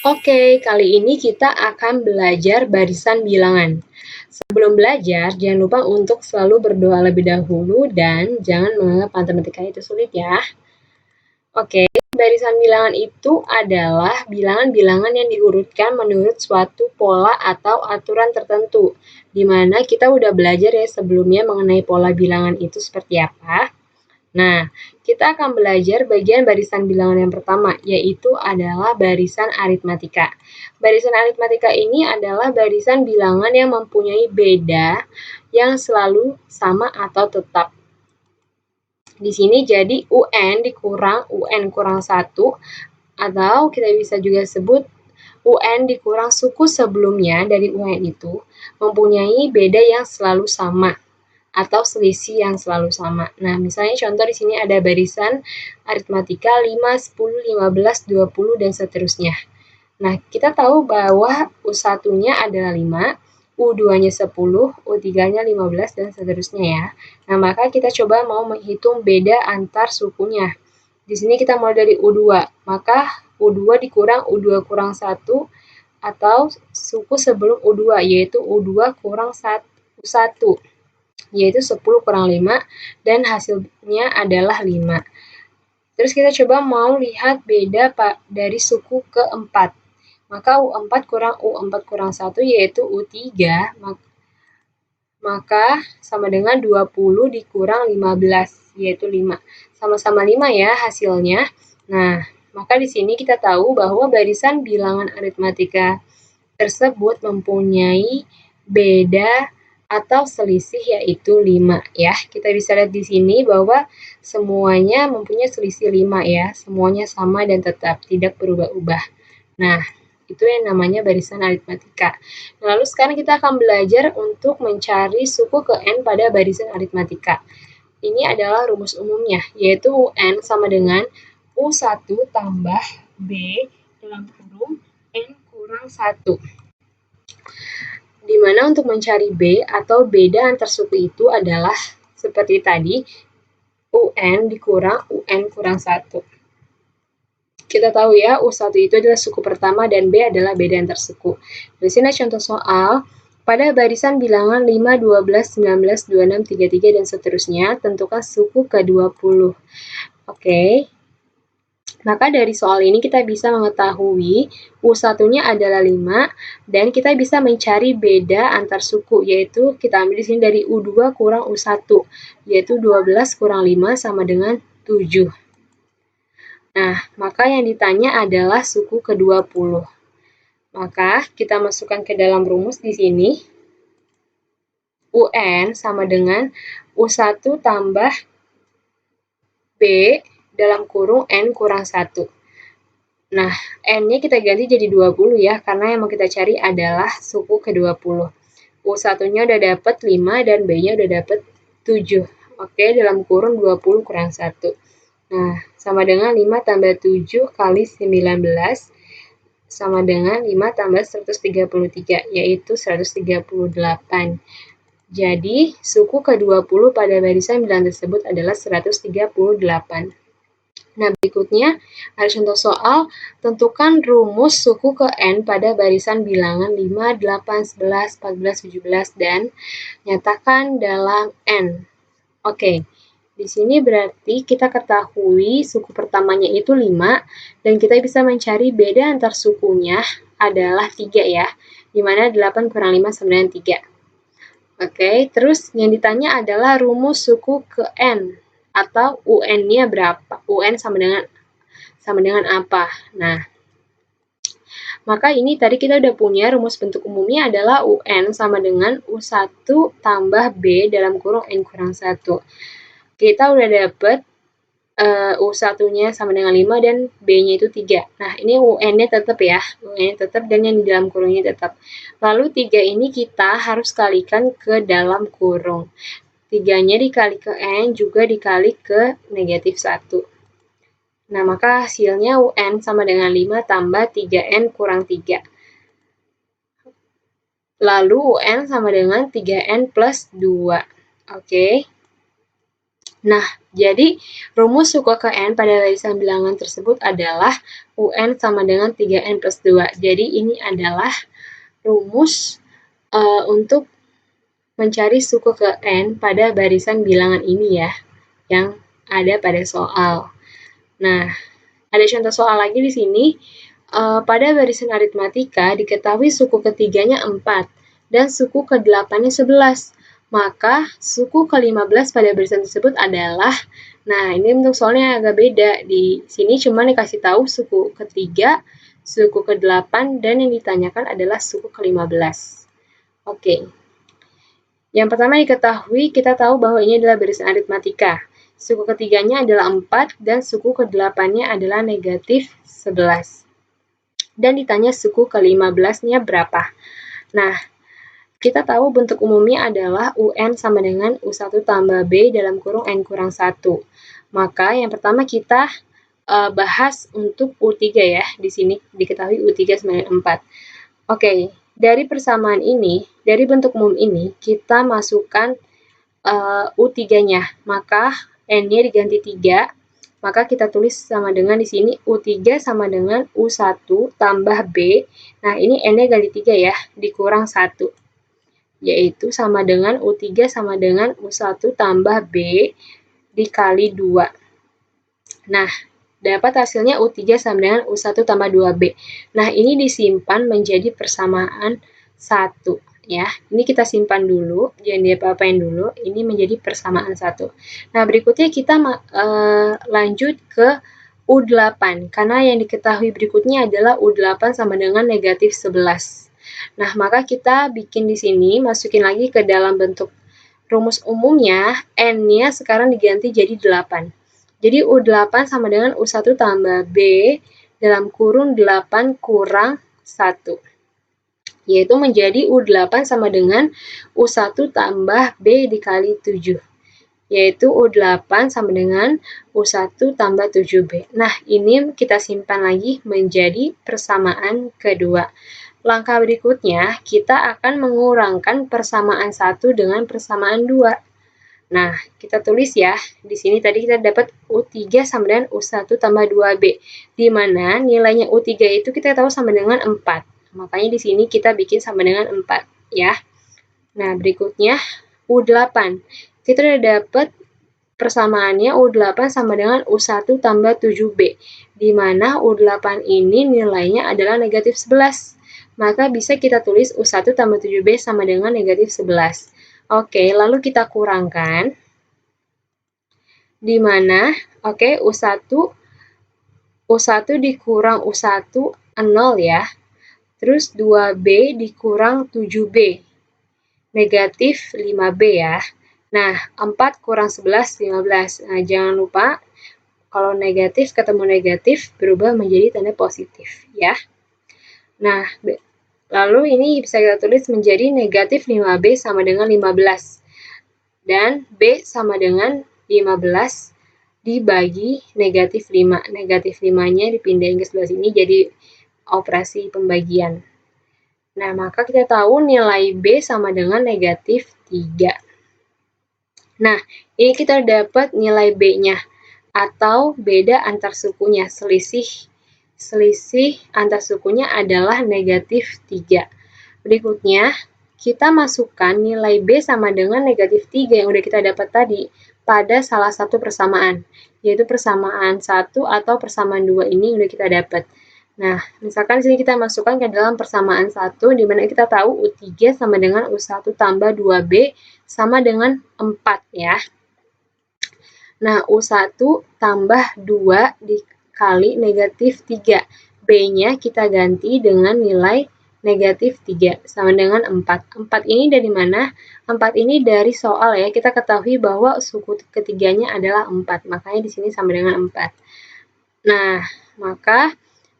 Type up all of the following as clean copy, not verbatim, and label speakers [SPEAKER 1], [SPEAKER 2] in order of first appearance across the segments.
[SPEAKER 1] Oke, kali ini kita akan belajar barisan bilangan. Sebelum belajar, jangan lupa untuk selalu berdoa lebih dahulu dan jangan menganggap matematika itu sulit ya. Oke, barisan bilangan itu adalah bilangan-bilangan yang diurutkan menurut suatu pola atau aturan tertentu, di mana kita udah belajar ya sebelumnya mengenai pola bilangan itu seperti apa. Nah, kita akan belajar bagian barisan bilangan yang pertama, yaitu adalah barisan aritmatika. Barisan aritmatika ini adalah barisan bilangan yang mempunyai beda yang selalu sama atau tetap. Di sini jadi UN dikurang UN kurang 1, atau kita bisa juga sebut UN dikurang suku sebelumnya dari UN itu mempunyai beda yang selalu sama atau selisih yang selalu sama. Nah, misalnya contoh di sini ada barisan aritmatika 5, 10, 15, 20, dan seterusnya. Nah, kita tahu bahwa U1-nya adalah 5, U2-nya 10, U3-nya 15, dan seterusnya ya. Nah, maka kita coba mau menghitung beda antar sukunya. Di sini kita mulai dari U2, maka U2 dikurang U2 kurang 1, atau suku sebelum U2, yaitu U2 kurang 1, yaitu 10 kurang 5, dan hasilnya adalah 5. Terus kita coba mau lihat beda dari suku keempat. Maka U4 kurang U4 kurang 1, yaitu U3, maka sama dengan 20 dikurang 15, yaitu 5. Sama-sama 5 ya hasilnya. Nah, maka di sini kita tahu bahwa barisan bilangan aritmatika tersebut mempunyai beda atau selisih yaitu 5 ya. Kita bisa lihat di sini bahwa semuanya mempunyai selisih 5 ya. Semuanya sama dan tetap, tidak berubah-ubah. Nah, itu yang namanya barisan aritmatika. Lalu sekarang kita akan belajar untuk mencari suku ke N pada barisan aritmatika. Ini adalah rumus umumnya, yaitu UN sama dengan U1 tambah B dalam kurung N kurang 1. Di mana untuk mencari B atau beda antar suku itu adalah seperti tadi, UN dikurang UN kurang 1. Kita tahu ya, U1 itu adalah suku pertama dan B adalah beda antar suku. Di sini contoh soal, pada barisan bilangan 5, 12, 19, 26, 33, dan seterusnya, tentukan suku ke-20. Oke. Maka dari soal ini kita bisa mengetahui U1-nya adalah 5 dan kita bisa mencari beda antar suku, yaitu kita ambil di sini dari U2 kurang U1, yaitu 12 kurang 5 sama dengan 7. Nah, maka yang ditanya adalah suku ke-20. Maka kita masukkan ke dalam rumus di sini. UN sama dengan U1 tambah B dalam kurung N kurang 1. Nah, N-nya kita ganti jadi 20 ya, karena yang mau kita cari adalah suku ke-20. U1-nya udah dapet 5 dan B-nya udah dapet 7. Oke, dalam kurung 20 kurang 1. Nah, sama dengan 5 tambah 7 kali 19 sama dengan 5 tambah 133, yaitu 138. Jadi, suku ke-20 pada barisan bilangan tersebut adalah 138. Nah, berikutnya ada contoh soal, tentukan rumus suku ke N pada barisan bilangan 5, 8, 11, 14, 17, dan nyatakan dalam N. Oke, di sini berarti kita ketahui suku pertamanya itu 5, dan kita bisa mencari beda antar sukunya adalah 3 ya, dimana 8 kurang 5 sama dengan 3. Oke, terus yang ditanya adalah rumus suku ke N, atau UN-nya berapa? UN sama dengan apa? Nah, maka ini tadi kita udah punya rumus bentuk umumnya adalah UN sama dengan U1 tambah B dalam kurung N kurang 1. Kita udah dapet U1-nya sama dengan 5 dan B-nya itu 3. Nah, ini UN-nya tetap ya. UN-nya tetap dan yang di dalam kurungnya tetap. Lalu 3 ini kita harus kalikan ke dalam kurung. 3-nya dikali ke N juga dikali ke negatif 1. Nah, maka hasilnya UN sama dengan 5 tambah 3N kurang 3. Lalu UN sama dengan 3N plus 2. Oke. Nah, jadi rumus suku ke N pada barisan bilangan tersebut adalah UN sama dengan 3N plus 2. Jadi ini adalah rumus untuk mencari suku ke N pada barisan bilangan ini ya, yang ada pada soal. Nah, ada contoh soal lagi di sini. Pada barisan aritmatika diketahui suku ketiganya 4 dan suku ke-8-nya 11. Maka suku ke-15 pada barisan tersebut adalah, nah ini untuk soalnya agak beda. Di sini cuma dikasih tahu suku ketiga, suku ke-8, dan yang ditanyakan adalah suku ke-15. Oke. Yang pertama diketahui, kita tahu bahwa ini adalah barisan aritmatika. Suku ketiganya adalah 4 dan suku ke-8-nya adalah negatif 11. Dan ditanya suku ke-15-nya berapa. Nah, kita tahu bentuk umumnya adalah UN sama dengan U1 tambah B dalam kurung N kurang 1. Maka yang pertama kita bahas untuk U3 ya. Di sini diketahui U3 sama dengan 4. Oke, dari persamaan ini, dari bentuk umum ini, kita masukkan U3-nya. Maka N-nya diganti 3. Maka kita tulis sama dengan di sini U3 sama dengan U1 tambah B. Nah, ini N-nya ganti 3 ya, dikurang 1. Yaitu sama dengan U3 sama dengan U1 tambah B dikali 2. Nah, dapat hasilnya U3 sama dengan U1 tambah 2B. Nah, ini disimpan menjadi persamaan 1. Ya, ini kita simpan dulu, jangan diapa-apain dulu, ini menjadi persamaan 1. Nah, berikutnya kita lanjut ke U8, karena yang diketahui berikutnya adalah U8 sama dengan negatif 11. Nah, maka kita bikin di sini, masukin lagi ke dalam bentuk rumus umumnya, N-nya sekarang diganti jadi 8. Jadi U8 sama dengan U1 tambah B dalam kurung 8 kurang 1. Yaitu menjadi U8 sama dengan U1 tambah B dikali 7. Yaitu U8 sama dengan U1 tambah 7B. Nah, ini kita simpan lagi menjadi persamaan kedua. Langkah berikutnya, kita akan mengurangkan persamaan 1 dengan persamaan 2. Nah, kita tulis ya. Di sini tadi kita dapat U3 sama dengan U1 tambah 2B. Di mana nilainya U3 itu kita tahu sama dengan 4. Makanya di sini kita bikin sama dengan 4 ya. Nah, berikutnya U8. Kita udah dapat persamaannya U8 sama dengan U1 tambah 7B. Di mana U8 ini nilainya adalah negatif 11. Maka bisa kita tulis U1 tambah 7B sama dengan negatif 11. Oke, lalu kita kurangkan. Di mana, U1 dikurang U1, 0 ya. Terus 2B dikurang 7B. Negatif 5B ya. Nah, 4 kurang 11, 15. Nah, jangan lupa, kalau negatif ketemu negatif, berubah menjadi tanda positif ya. Nah, lalu ini bisa kita tulis menjadi negatif 5B sama dengan 15. Dan B sama dengan 15 dibagi negatif 5. Negatif 5-nya dipindahin ke sebelah sini jadi operasi pembagian. Nah, maka kita tahu nilai B sama dengan negatif 3. Nah, ini kita dapat nilai B-nya atau beda antar sukunya, selisih antar sukunya adalah negatif 3. Berikutnya, kita masukkan nilai B sama dengan negatif 3 yang udah kita dapat tadi pada salah satu persamaan, yaitu persamaan 1 atau persamaan 2 ini udah kita dapat. Nah, misalkan di sini kita masukkan ke dalam persamaan 1, di mana kita tahu U3 sama dengan U1 tambah 2B sama dengan 4 ya. Nah, U1 tambah 2 dikali negatif 3. B-nya kita ganti dengan nilai negatif 3 sama dengan 4. 4 ini dari mana? 4 ini dari soal ya. Kita ketahui bahwa suku ketiganya adalah 4. Makanya di sini sama dengan 4. Nah, maka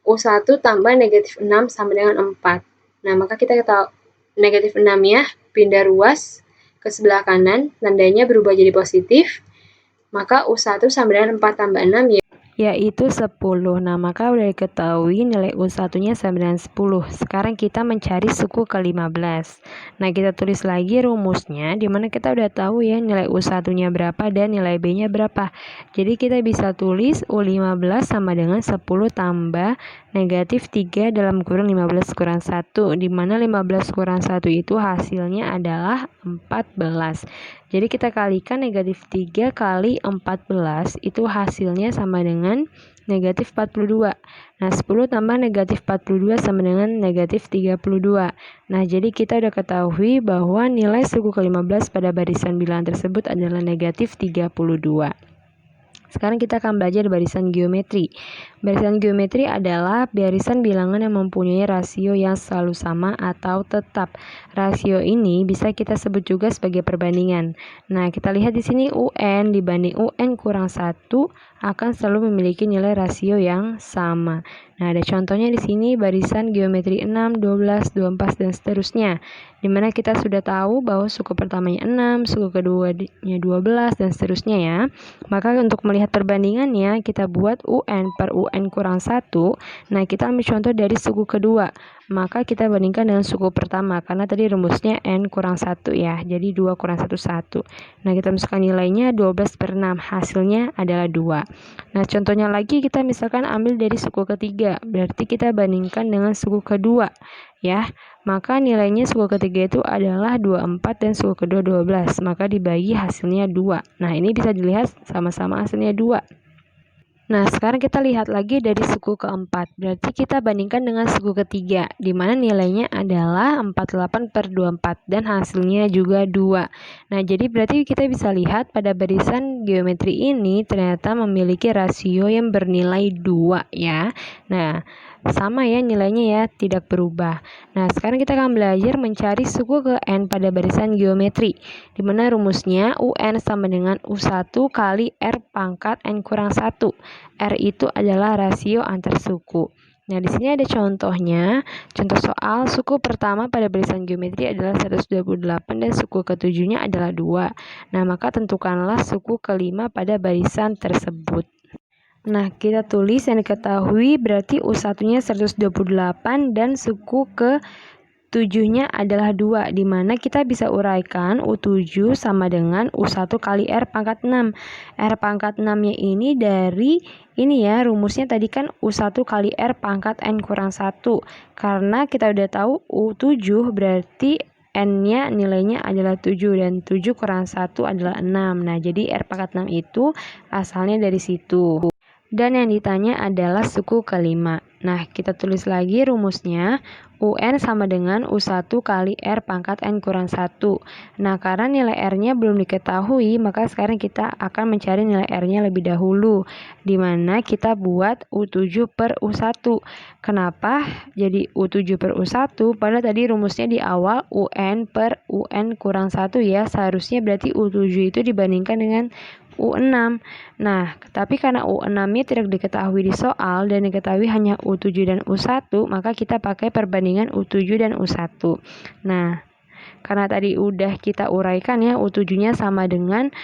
[SPEAKER 1] U1 tambah negatif 6 sama dengan 4. Nah, maka kita tahu negatif 6-nya pindah ruas ke sebelah kanan, tandanya berubah jadi positif. Maka U1 sama dengan 4 tambah 6 yaitu 10. Nah, maka udah diketahui nilai U1-nya sama dengan 10. Sekarang kita mencari suku ke-15. Nah, kita tulis lagi rumusnya, dimana kita udah tahu ya nilai U1-nya berapa dan nilai B-nya berapa. Jadi kita bisa tulis U15 sama dengan 10 tambah negatif 3 dalam kurung 15 kurang 1, dimana 15 kurang 1 itu hasilnya adalah 14. Jadi kita kalikan negatif 3 kali 14 itu hasilnya sama dengan negatif 42. Nah, 10 tambah negatif 42 sama dengan negatif 32. Nah, jadi kita udah ketahui bahwa nilai suku ke-15 pada barisan bilangan tersebut adalah negatif 32. Sekarang kita akan belajar barisan geometri. Barisan geometri adalah barisan bilangan yang mempunyai rasio yang selalu sama atau tetap. Rasio ini bisa kita sebut juga sebagai perbandingan. Nah, kita lihat di sini UN dibanding UN kurang 1 akan selalu memiliki nilai rasio yang sama. Nah, ada contohnya di sini barisan geometri 6, 12, 24 dan seterusnya. Dimana kita sudah tahu bahwa suku pertamanya 6, suku keduanya 12 dan seterusnya ya. Maka untuk melihat perbandingannya kita buat UN per UN kurang 1. Nah, kita ambil contoh dari suku kedua. Maka kita bandingkan dengan suku pertama karena tadi rumusnya N kurang 1 ya. Jadi 2 kurang 1, 1. Nah, kita masukkan nilainya 12 per 6. Hasilnya adalah 2. Nah, contohnya lagi kita misalkan ambil dari suku ketiga. Berarti kita bandingkan dengan suku kedua ya. Maka nilainya suku ketiga itu adalah 24 dan suku kedua 12. Maka dibagi hasilnya 2. Nah, ini bisa dilihat sama-sama hasilnya 2. Nah, sekarang kita lihat lagi dari suku keempat. Berarti kita bandingkan dengan suku ketiga, di mana nilainya adalah 48 per 24 dan hasilnya juga 2. Nah, jadi berarti kita bisa lihat pada barisan geometri ini ternyata memiliki rasio yang bernilai 2 ya. Nah, sama ya nilainya ya, tidak berubah. Nah, sekarang kita akan belajar mencari suku ke N pada barisan geometri, di mana rumusnya UN sama dengan U1 kali R pangkat N kurang 1. R itu adalah rasio antar suku. Nah, di sini ada contohnya. Contoh soal suku pertama pada barisan geometri adalah 128 dan suku ketujuhnya adalah 2. Nah, maka tentukanlah suku kelima pada barisan tersebut. Nah, kita tulis yang diketahui berarti U1-nya 128 dan suku ke-7-nya adalah 2, di mana kita bisa uraikan U7 sama dengan U1 kali R pangkat 6. R pangkat 6-nya ini dari ini ya, rumusnya tadi kan U1 kali R pangkat N kurang 1. Karena kita udah tahu U7 berarti N-nya nilainya adalah 7 dan 7 kurang 1 adalah 6. Nah, jadi R pangkat 6 itu asalnya dari situ. Dan yang ditanya adalah suku kelima. Nah, kita tulis lagi rumusnya. UN sama dengan U1 kali R pangkat N kurang 1. Nah, karena nilai R-nya belum diketahui, maka sekarang kita akan mencari nilai R-nya lebih dahulu. Di mana kita buat U7 per U1. Kenapa jadi U7 per U1? Padahal tadi rumusnya di awal UN per UN kurang 1 ya. Seharusnya berarti U7 itu dibandingkan dengan U6. Nah, tapi karena U6-nya tidak diketahui di soal dan diketahui hanya U7 dan U1, maka kita pakai perbandingan U7 dan U1. Nah, karena tadi udah kita uraikan ya, U7-nya sama dengan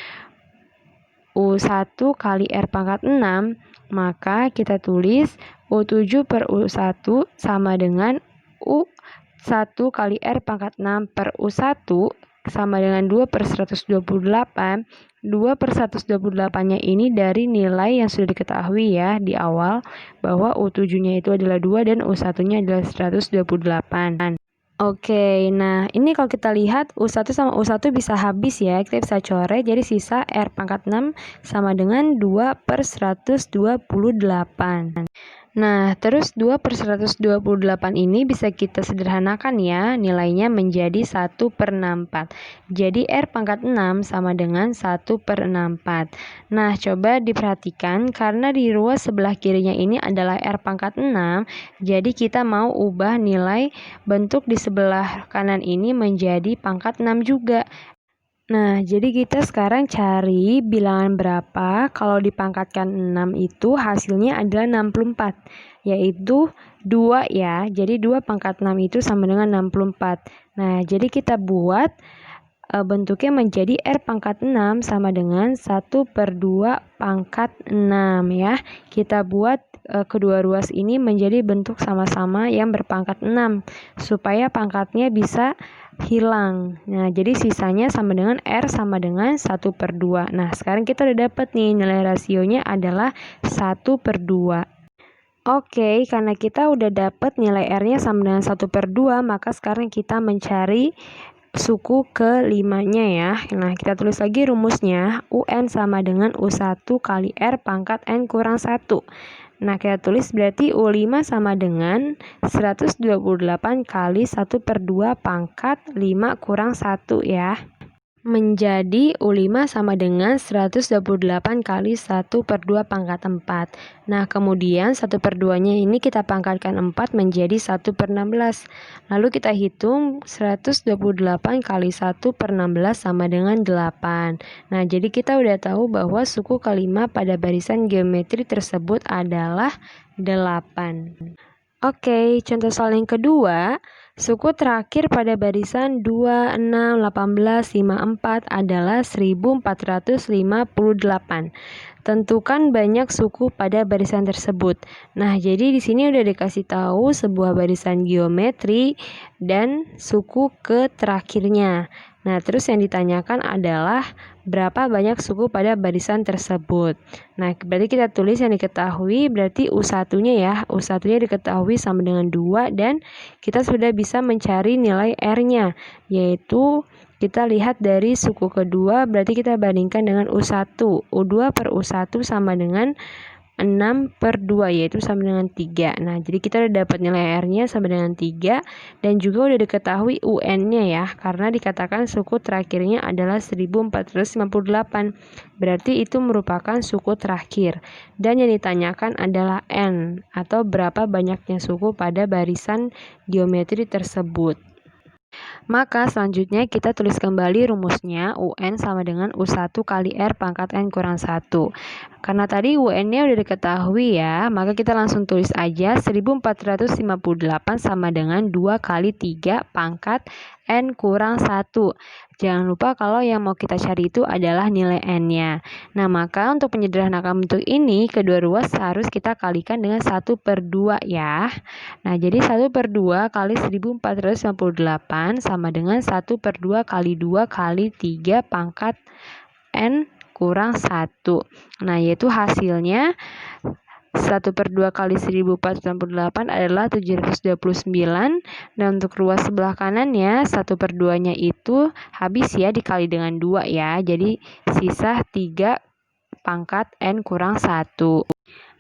[SPEAKER 1] U1 kali R pangkat 6, maka kita tulis U7 per U1 sama dengan U1 kali R pangkat 6 per U1 sama dengan 2 per 128. 2 per 128-nya ini dari nilai yang sudah diketahui ya di awal, bahwa U7-nya itu adalah 2 dan U1-nya adalah 128. Oke, nah ini kalau kita lihat U1 sama U1 bisa habis ya, kita bisa coret, jadi sisa R pangkat 6 sama dengan 2 per 128. Nah, terus 2 per 128 ini bisa kita sederhanakan ya, nilainya menjadi 1 per 64. Jadi R pangkat 6 sama dengan 1 per 64. Nah, coba diperhatikan karena di ruas sebelah kirinya ini adalah R pangkat 6, jadi kita mau ubah nilai bentuk di sebelah kanan ini menjadi pangkat 6 juga. Nah, jadi kita sekarang cari bilangan berapa kalau dipangkatkan 6 itu hasilnya adalah 64, yaitu 2 ya. Jadi 2 pangkat 6 itu sama dengan 64. Nah, jadi kita buat
[SPEAKER 2] bentuknya menjadi R pangkat 6 sama dengan 1/2 pangkat 6 ya. Kita buat kedua ruas ini menjadi bentuk sama-sama yang berpangkat 6 supaya pangkatnya bisa hilang. Nah, jadi sisanya sama dengan R sama dengan 1/2. Nah, sekarang kita udah dapat nih nilai rasionya adalah 1/2. Oke, karena kita udah dapat nilai R-nya sama dengan 1/2, maka sekarang kita mencari suku ke-5-nya ya. Nah, kita tulis lagi rumusnya. UN sama dengan U1 kali R pangkat N kurang 1. Nah, kita tulis berarti U5 sama dengan 128 kali 1/2 pangkat 5 kurang 1 ya. Menjadi U5 sama dengan 128 kali 1/2 pangkat 4. Nah, kemudian 1/2-nya ini kita pangkatkan 4 menjadi 1/16. Lalu kita hitung 128 kali 1/16 sama dengan 8. Nah, jadi kita udah tahu bahwa suku ke-5 pada barisan geometri tersebut adalah 8. Oke, contoh soal yang kedua. Suku terakhir pada barisan 2, 6, 18, 54 adalah 1458. Tentukan banyak suku pada barisan tersebut. Nah, jadi di sini udah dikasih tahu sebuah barisan geometri dan suku ke terakhirnya. Nah, terus yang ditanyakan adalah berapa banyak suku pada barisan tersebut. Nah, berarti kita tulis yang diketahui berarti U1-nya ya. U1-nya diketahui sama dengan 2 dan kita sudah bisa mencari nilai R-nya, yaitu kita lihat dari suku kedua berarti kita bandingkan dengan U1. U2 per U1 sama dengan 6/2 yaitu sama dengan 3. Nah, jadi kita udah dapat nilai R-nya sama dengan 3 dan juga udah diketahui UN-nya ya, karena dikatakan suku terakhirnya adalah 1458. Berarti itu merupakan suku terakhir. Dan yang ditanyakan adalah N atau berapa banyaknya suku pada barisan geometri tersebut. Maka selanjutnya kita tulis kembali rumusnya. UN sama dengan U1 kali R pangkat N kurang 1. Karena tadi UN-nya udah diketahui ya, maka kita langsung tulis aja 1458 sama dengan 2 kali 3 pangkat N kurang 1. Jangan lupa kalau yang mau kita cari itu adalah nilai N-nya. Nah, maka untuk menyederhanakan bentuk ini, kedua ruas harus kita kalikan dengan 1/2 ya. Nah, jadi 1/2 kali 1458 sama dengan 1/2 kali 2 kali 3 pangkat N kurang 1. Nah, yaitu hasilnya 1/2 kali 1468 adalah 729. Dan untuk ruas sebelah kanannya 1/2-nya itu habis ya dikali dengan 2 ya. Jadi sisa 3 pangkat N kurang 1.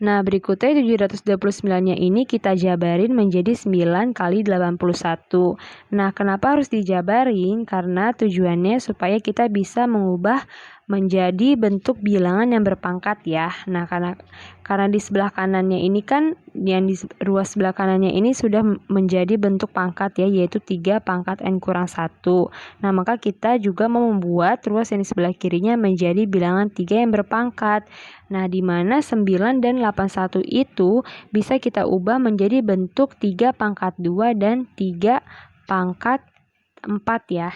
[SPEAKER 2] Nah, berikutnya 729-nya ini kita jabarin menjadi 9 kali 81. Nah, kenapa harus dijabarin? Karena tujuannya supaya kita bisa mengubah menjadi bentuk bilangan yang berpangkat ya. Nah, karena di sebelah kanannya ini kan, yang di ruas sebelah kanannya ini sudah menjadi bentuk pangkat ya, yaitu 3 pangkat N kurang 1. Nah, maka kita juga mau membuat ruas yang di sebelah kirinya menjadi bilangan 3 yang berpangkat. Nah, di mana 9 dan 81 itu bisa kita ubah menjadi bentuk 3 pangkat 2 dan 3 pangkat 4 ya.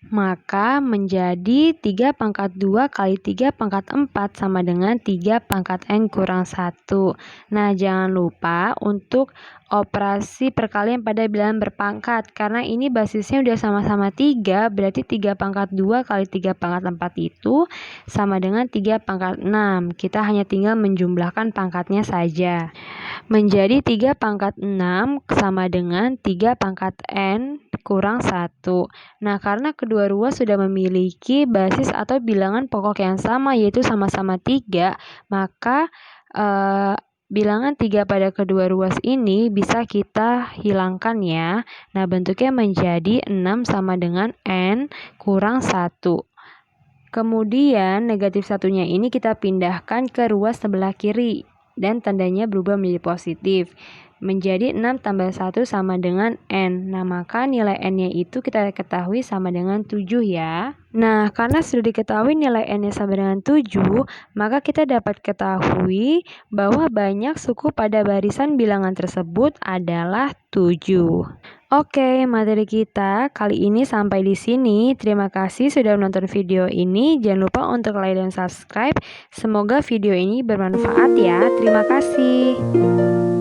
[SPEAKER 2] Maka menjadi 3 pangkat 2 kali 3 pangkat 4 sama dengan 3 pangkat N kurang 1. Nah, jangan lupa untuk operasi perkalian pada bilangan berpangkat. Karena ini basisnya udah sama-sama 3, berarti 3 pangkat 2 kali 3 pangkat 4 itu sama dengan 3 pangkat 6. Kita hanya tinggal menjumlahkan pangkatnya saja. Menjadi 3 pangkat 6 sama dengan 3 pangkat N kurang 1. Nah, karena kedua ruas sudah memiliki basis atau bilangan pokok yang sama, yaitu sama-sama 3, maka bilangan 3 pada kedua ruas ini bisa kita hilangkan ya. Nah, bentuknya menjadi 6 sama dengan N kurang 1. Kemudian negatif satunya ini kita pindahkan ke ruas sebelah kiri dan tandanya berubah menjadi positif. menjadi 6 tambah 1 sama dengan N. Nah, maka nilai N-nya itu kita ketahui sama dengan 7 ya. Nah, karena sudah diketahui nilai N-nya sama dengan 7, maka kita dapat ketahui bahwa banyak suku pada barisan bilangan tersebut adalah 7. Oke, materi kita kali ini sampai di sini. Terima kasih sudah menonton video ini. Jangan lupa untuk like dan subscribe. Semoga video ini bermanfaat ya. Terima kasih.